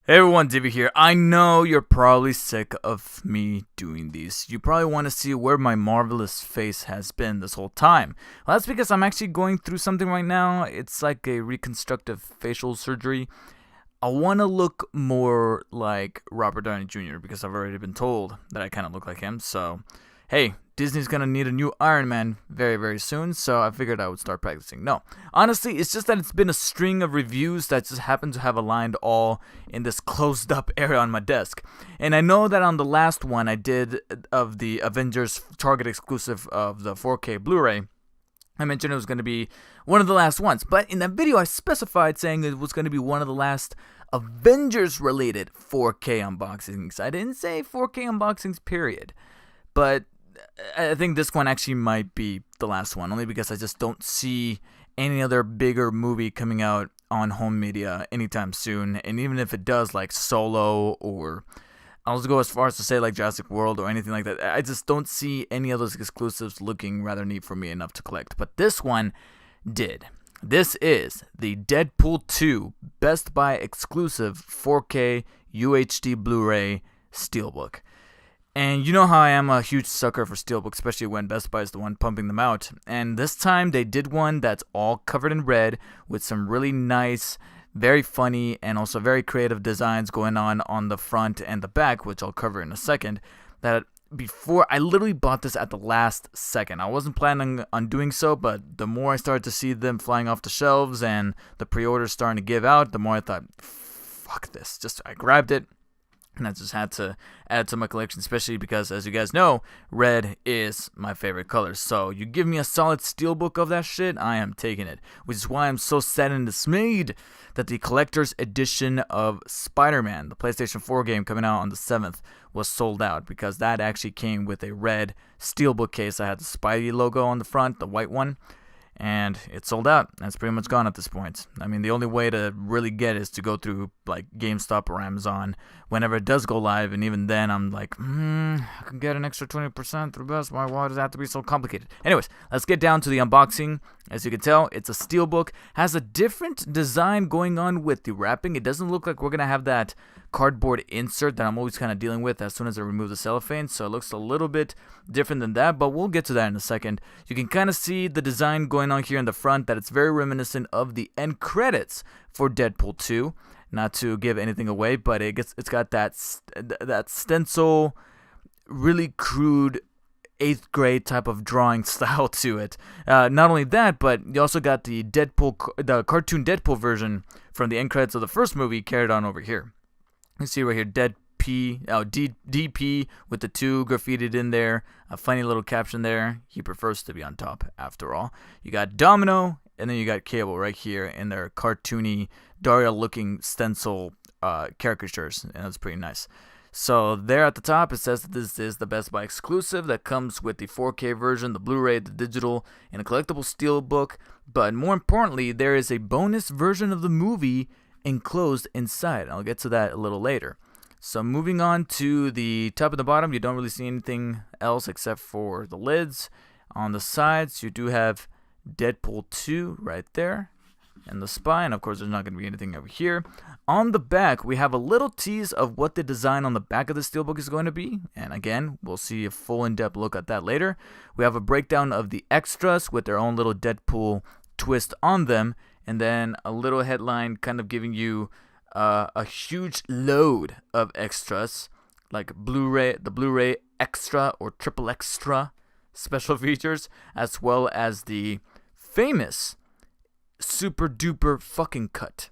Hey everyone, Divvy here. I know you're probably sick of me doing these. You probably want to see where my marvelous face has been this whole time. Well, that's because I'm actually going through something right now. It's like a reconstructive facial surgery. I want to look more like Robert Downey Jr. because I've already been told that I kind of look like him. So, hey, Disney's gonna need a new Iron Man very, very soon, so I figured I would start practicing. No, honestly, it's just that it's been a string of reviews that just happen to have aligned all in this closed up area on my desk. And I know that on the last one I did of the Avengers Target exclusive of the 4K Blu ray, I mentioned it was going to be one of the last ones, but in that video I specified saying it was going to be one of the last Avengers related 4K unboxings. I didn't say 4K unboxings, period. But I think this one actually might be the last one, only because I just don't see any other bigger movie coming out on home media anytime soon. And even if it does, like Solo, or I'll just go as far as to say like Jurassic World or anything like that, I just don't see any of those exclusives looking rather neat for me enough to collect. But this one did. This is the Deadpool 2 Best Buy exclusive 4K UHD Blu-ray Steelbook. And you know how I am a huge sucker for Steelbook, especially when Best Buy is the one pumping them out. And this time they did one that's all covered in red with some really nice, very funny, and also very creative designs going on the front and the back, which I'll cover in a second. That before I literally bought this at the last second. I wasn't planning on doing so, but the more I started to see them flying off the shelves and the pre-orders starting to give out, the more I thought, fuck this. Just I grabbed it. And I just had to add to my collection, especially because, as you guys know, red is my favorite color. So you give me a solid steelbook of that shit, I am taking it. Which is why I'm so sad and dismayed that the collector's edition of Spider-Man, the PlayStation 4 game coming out on the 7th, was sold out. Because that actually came with a red steelbook case that had the Spidey logo on the front, the white one. And it's sold out. That's pretty much gone at this point. I mean, the only way to really get it is to go through like GameStop or Amazon whenever it does go live, and even then I'm like, I can get an extra 20% through Best Buy. Why does it have to be so complicated? Anyways, let's get down to the unboxing. As you can tell, it's a steelbook. Has a different design going on with the wrapping. It doesn't look like we're gonna have that cardboard insert that I'm always kind of dealing with as soon as I remove the cellophane, so it looks a little bit different than that, but we'll get to that in a second. You can kind of see the design going on here in the front, that it's very reminiscent of the end credits for Deadpool 2. Not to give anything away, but it's got that stencil, really crude 8th grade type of drawing style to it. Not only that, but you also got the cartoon Deadpool version from the end credits of the first movie carried on over here. You see right here, DP with the 2 graffitied in there. A funny little caption there. He prefers to be on top, after all. You got Domino, and then you got Cable right here in their cartoony, Daria-looking stencil caricatures, and that's pretty nice. So there at the top, it says that this is the Best Buy exclusive that comes with the 4K version, the Blu-ray, the digital, and a collectible steelbook. But more importantly, there is a bonus version of the movie enclosed inside. I'll get to that a little later. So moving on to the top and the bottom, you don't really see anything else except for the lids. On the sides, you do have Deadpool 2 right there, and the spine. Of course, there's not going to be anything over here. On the back, we have a little tease of what the design on the back of the steelbook is going to be. And again, we'll see a full in-depth look at that later. We have a breakdown of the extras with their own little Deadpool twist on them. And then a little headline kind of giving you a huge load of extras, like the Blu-ray extra or triple extra special features, as well as the famous super duper fucking cut.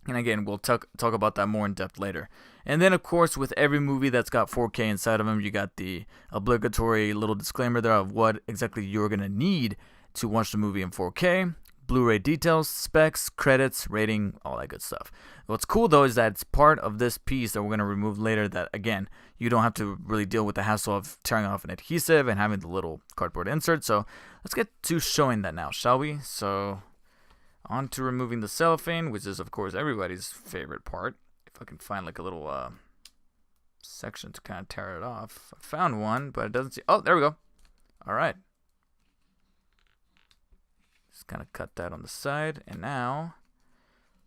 And again, we'll talk about that more in depth later. And then, of course, with every movie that's got 4K inside of them, you got the obligatory little disclaimer there of what exactly you're going to need to watch the movie in 4K. Blu-ray details, specs, credits, rating, all that good stuff. What's cool though is that it's part of this piece that we're going to remove later, that again, you don't have to really deal with the hassle of tearing off an adhesive and having the little cardboard insert. So let's get to showing that now, shall we? So on to removing the cellophane, which is of course everybody's favorite part. If I can find like a little section to kind of tear it off. I found one, but it doesn't see. Oh, there we go. All right. Just kind of cut that on the side, and now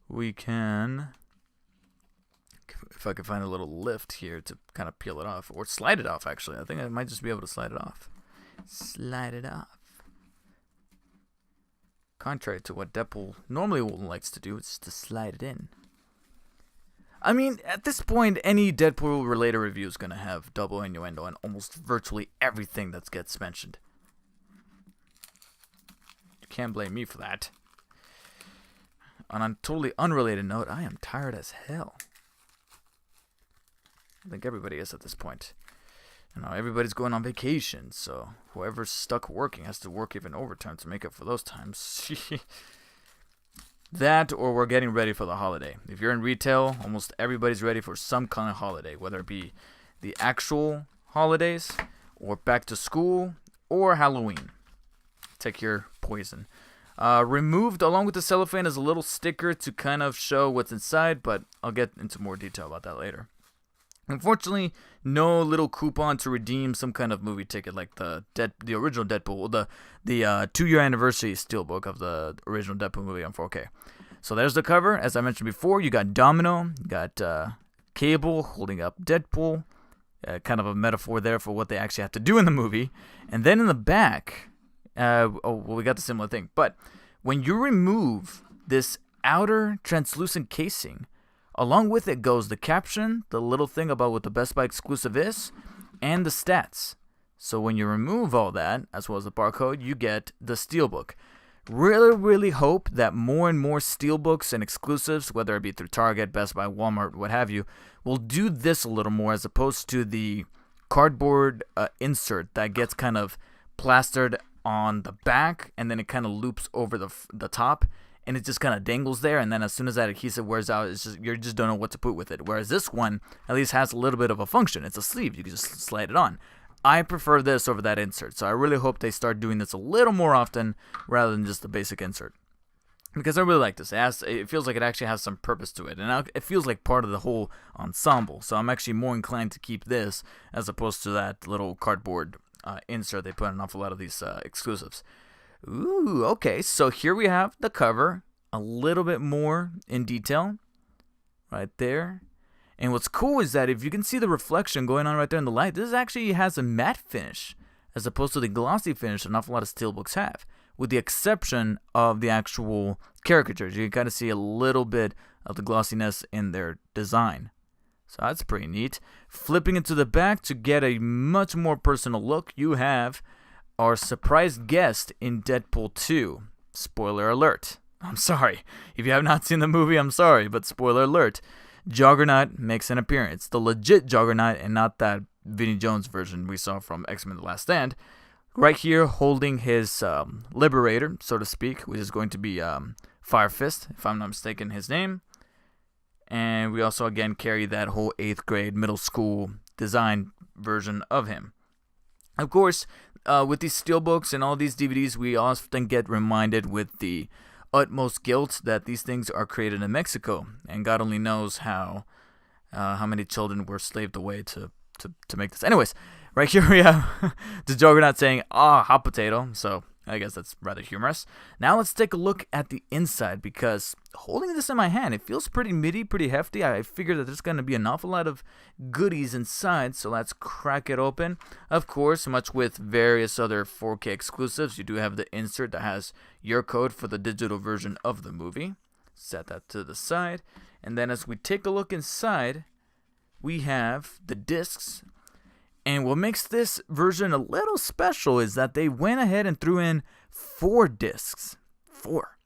we can if I could find a little lift here to kind of peel it off. Or slide it off, actually. I think I might just be able to slide it off. Slide it off. Contrary to what Deadpool normally likes to do, it's to slide it in. I mean, at this point, any Deadpool-related review is going to have double innuendo on almost virtually everything that gets mentioned. You can't blame me for that. On a totally unrelated note, I am tired as hell. I think everybody is at this point. You know, everybody's going on vacation, so whoever's stuck working has to work even overtime to make up for those times. That, or we're getting ready for the holiday. If you're in retail, almost everybody's ready for some kind of holiday, whether it be the actual holidays, or back to school, or Halloween. Take your poison. Removed along with the cellophane is a little sticker to kind of show what's inside, but I'll get into more detail about that later. Unfortunately, no little coupon to redeem some kind of movie ticket like the original Deadpool, the 2-year anniversary steelbook of the original Deadpool movie on 4K. So there's the cover. As I mentioned before, you got Domino, you got Cable holding up Deadpool, kind of a metaphor there for what they actually have to do in the movie. And then in the back, we got the similar thing. But when you remove this outer translucent casing, along with it goes the caption, the little thing about what the Best Buy exclusive is, and the stats. So when you remove all that, as well as the barcode, you get the Steelbook. Really, really hope that more and more Steelbooks and exclusives, whether it be through Target, Best Buy, Walmart, what have you, will do this a little more as opposed to the cardboard insert that gets kind of plastered on the back and then it kind of loops over the top. And it just kind of dangles there, and then as soon as that adhesive wears out, you just don't know what to put with it. Whereas this one at least has a little bit of a function. It's a sleeve. You can just slide it on. I prefer this over that insert, so I really hope they start doing this a little more often rather than just the basic insert. Because I really like this. It feels like it actually has some purpose to it, and it feels like part of the whole ensemble. So I'm actually more inclined to keep this as opposed to that little cardboard insert they put on an awful lot of these exclusives. Ooh, okay, so here we have the cover, a little bit more in detail, right there. And what's cool is that if you can see the reflection going on right there in the light, this actually has a matte finish, as opposed to the glossy finish an awful lot of steelbooks have, with the exception of the actual caricatures. You can kind of see a little bit of the glossiness in their design. So that's pretty neat. Flipping into the back to get a much more personal look, you have our surprise guest in Deadpool 2. Spoiler alert. I'm sorry. If you have not seen the movie, I'm sorry, but spoiler alert. Juggernaut makes an appearance. The legit Juggernaut and not that Vinnie Jones version we saw from X-Men The Last Stand. Right here holding his liberator, so to speak, which is going to be Fire Fist, if I'm not mistaken his name. And we also again carry that whole 8th grade middle school design version of him. Of course, with these steelbooks and all these DVDs, we often get reminded with the utmost guilt that these things are created in Mexico, and God only knows how many children were slaved away to make this. Anyways, right here we have the Juggernaut saying, hot potato, so I guess that's rather humorous. Now let's take a look at the inside, because holding this in my hand, it feels pretty meaty, pretty hefty. I figure that there's going to be an awful lot of goodies inside, so let's crack it open. Of course, much with various other 4K exclusives, you do have the insert that has your code for the digital version of the movie. Set that to the side. And then as we take a look inside, we have the discs. And what makes this version a little special is that they went ahead and threw in 4 discs. 4.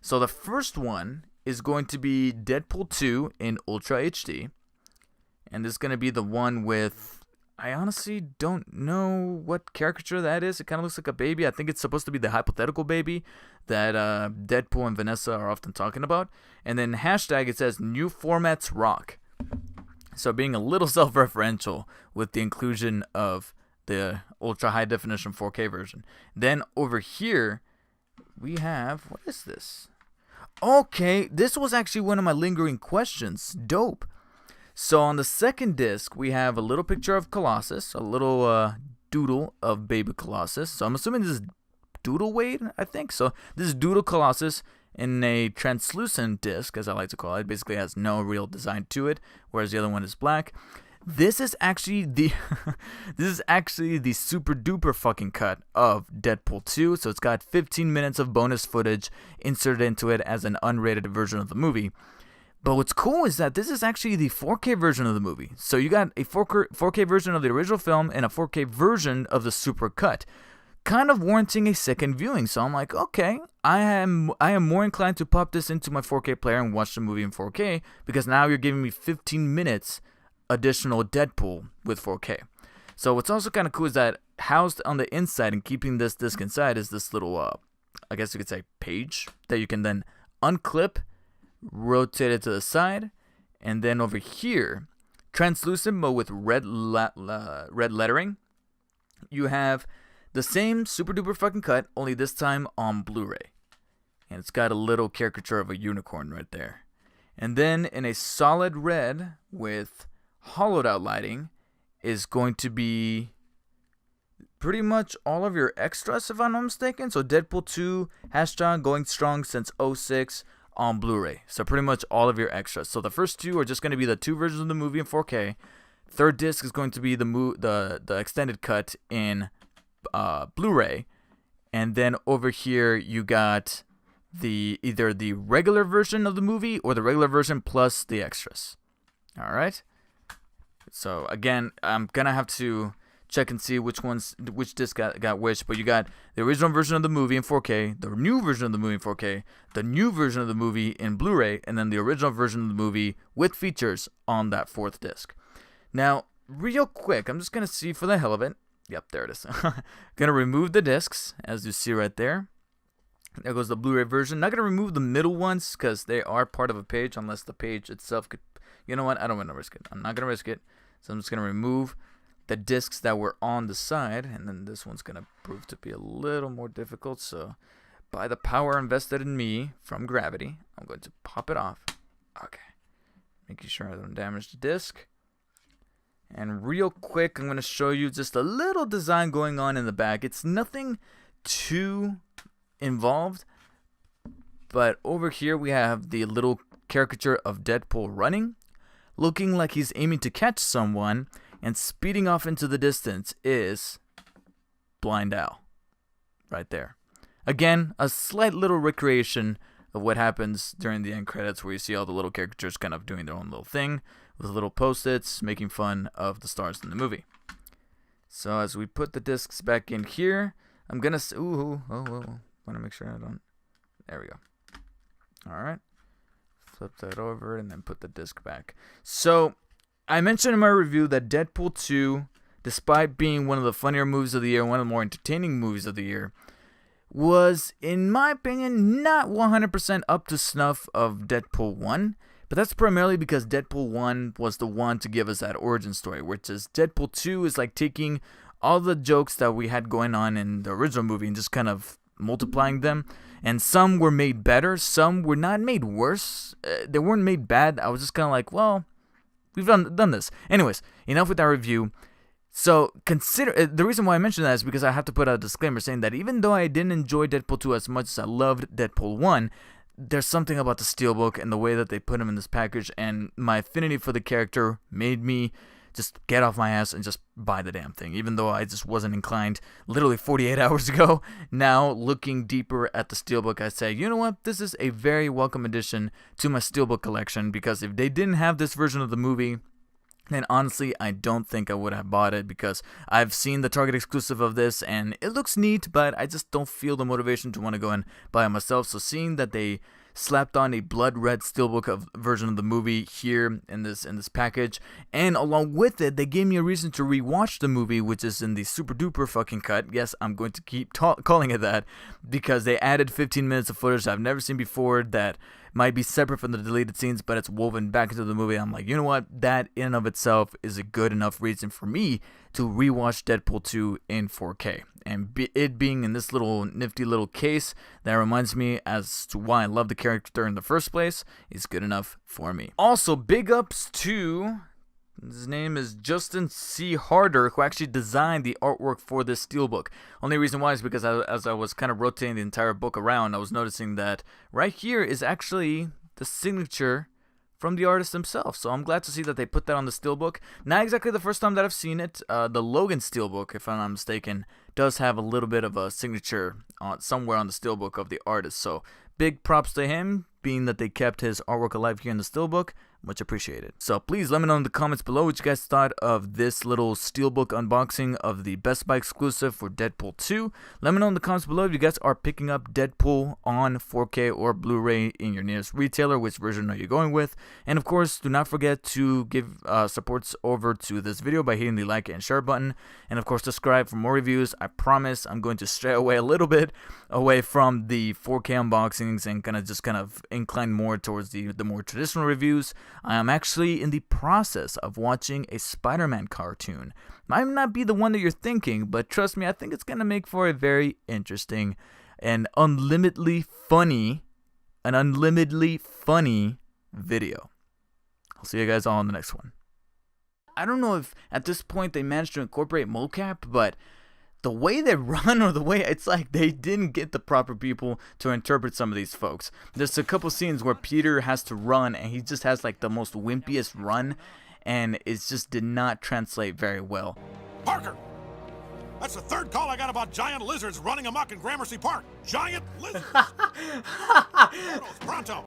So the first one is going to be Deadpool 2 in Ultra HD. And this is going to be the one with, I honestly don't know what caricature that is. It kind of looks like a baby. I think it's supposed to be the hypothetical baby that Deadpool and Vanessa are often talking about. And then hashtag it says new formats rock. So being a little self-referential with the inclusion of the ultra high definition 4K version. Then over here we have, what is this? Okay, this was actually one of my lingering questions. Dope. So on the second disc we have a little picture of Colossus, a little doodle of baby Colossus. So I'm assuming this is Doodle Wade, I think. So this is Doodle Colossus in a translucent disc, as I like to call it. It basically has no real design to it, whereas the other one is black. This is actually the super duper fucking cut of Deadpool 2. So it's got 15 minutes of bonus footage inserted into it as an unrated version of the movie. But what's cool is that this is actually the 4K version of the movie. So you got a 4K version of the original film and a 4K version of the super cut, kind of warranting a second viewing. So I'm like, okay, I am more inclined to pop this into my 4K player and watch the movie in 4K, because now you're giving me 15 minutes additional Deadpool with 4K. So what's also kind of cool is that housed on the inside and keeping this disc inside is this little, I guess you could say, page that you can then unclip, rotate it to the side, and then over here, translucent but with red lettering, you have the same super duper fucking cut, only this time on Blu-ray. And it's got a little caricature of a unicorn right there. And then in a solid red with hollowed out lighting is going to be pretty much all of your extras, if I'm not mistaken. So Deadpool 2 # going strong since 06 on Blu-ray. So pretty much all of your extras. So the first two are just going to be the two versions of the movie in 4K. Third disc is going to be the extended cut in Blu-ray. And then over here you got either the regular version of the movie or the regular version plus the extras. All right. So again, I'm gonna have to check and see which disc got which, but you got the original version of the movie in 4K, the new version of the movie in 4K, the new version of the movie in Blu-ray, and then the original version of the movie with features on that fourth disc. Now, real quick, I'm just gonna see for the hell of it. Yep, there it is. Gonna remove the discs, as you see right there. There goes the Blu-ray version. Not gonna remove the middle ones because they are part of a page, unless the page itself could. You know what? I don't want to risk it. I'm not gonna risk it. So I'm just gonna remove the discs that were on the side, and then this one's gonna prove to be a little more difficult. So, by the power invested in me from gravity, I'm going to pop it off. Okay, making sure I don't damage the disc. And real quick, I'm gonna show you just a little design going on in the back. It's nothing too involved, but over here we have the little caricature of Deadpool running, looking like he's aiming to catch someone, and speeding off into the distance is Blind Al right there. Again, a slight little recreation of what happens during the end credits, where you see all the little caricatures kind of doing their own little thing with little post-its making fun of the stars in the movie. So as we put the discs back in here, I'm gonna want to make sure I don't. There we go. All right. Flip that over and then put the disc back. So, I mentioned in my review that Deadpool 2, despite being one of the funnier movies of the year, one of the more entertaining movies of the year, was, in my opinion, not 100% up to snuff of Deadpool 1. But that's primarily because Deadpool 1 was the one to give us that origin story, which is Deadpool 2 is like taking all the jokes that we had going on in the original movie and just kind of multiplying them. And some were made better, some were not made worse. They weren't made bad. I was just kind of like, well, we've done this. Anyways, enough with that review. So consider the reason why I mentioned that is because I have to put out a disclaimer saying that even though I didn't enjoy Deadpool 2 as much as I loved Deadpool 1, there's something about the Steelbook and the way that they put him in this package, and my affinity for the character made me just get off my ass and just buy the damn thing, even though I just wasn't inclined literally 48 hours ago. Now, looking deeper at the Steelbook, I say, you know what? This is a very welcome addition to my Steelbook collection, because if they didn't have this version of the movie, then honestly, I don't think I would have bought it, because I've seen the Target exclusive of this, and it looks neat, but I just don't feel the motivation to want to go and buy it myself. So seeing that they slapped on a blood red Steelbook version of the movie here in this package, and along with it, they gave me a reason to rewatch the movie, which is in the super duper fucking cut. Yes, I'm going to keep calling it that, because they added 15 minutes of footage I've never seen before that might be separate from the deleted scenes, but it's woven back into the movie. I'm like, you know what? That in and of itself is a good enough reason for me to rewatch Deadpool 2 in 4K. And it being in this little nifty little case that reminds me as to why I love the character in the first place is good enough for me. Also, big ups to His name is Justin C. Harder, who actually designed the artwork for this Steelbook. Only reason why is because as I was kind of rotating the entire book around, I was noticing that right here is actually the signature from the artist himself. So I'm glad to see that they put that on the Steelbook. Not exactly the first time that I've seen it. The Logan Steelbook, if I'm not mistaken, does have a little bit of a signature somewhere on the Steelbook of the artist. So big props to him, being that they kept his artwork alive here in the Steelbook. Much appreciated. So please let me know in the comments below what you guys thought of this little Steelbook unboxing of the Best Buy exclusive for Deadpool 2. Let me know in the comments below if you guys are picking up Deadpool on 4K or Blu-ray in your nearest retailer, which version are you going with. And of course, do not forget to give supports over to this video by hitting the like and share button. And of course, subscribe for more reviews. I promise I'm going to stray away a little bit away from the 4K unboxings and kind of incline more towards the more traditional reviews. I am actually in the process of watching a Spider-Man cartoon. Might not be the one that you're thinking, but trust me, I think it's going to make for a very interesting and unlimitedly funny video. I'll see you guys all in the next one. I don't know if at this point they managed to incorporate mocap, but the way they run, or the way it's like they didn't get the proper people to interpret some of these folks. There's a couple scenes where Peter has to run and he just has like the most wimpiest run, and it just did not translate very well. Parker! That's the third call I got about giant lizards running amok in Gramercy Park. Giant lizards! Pronto!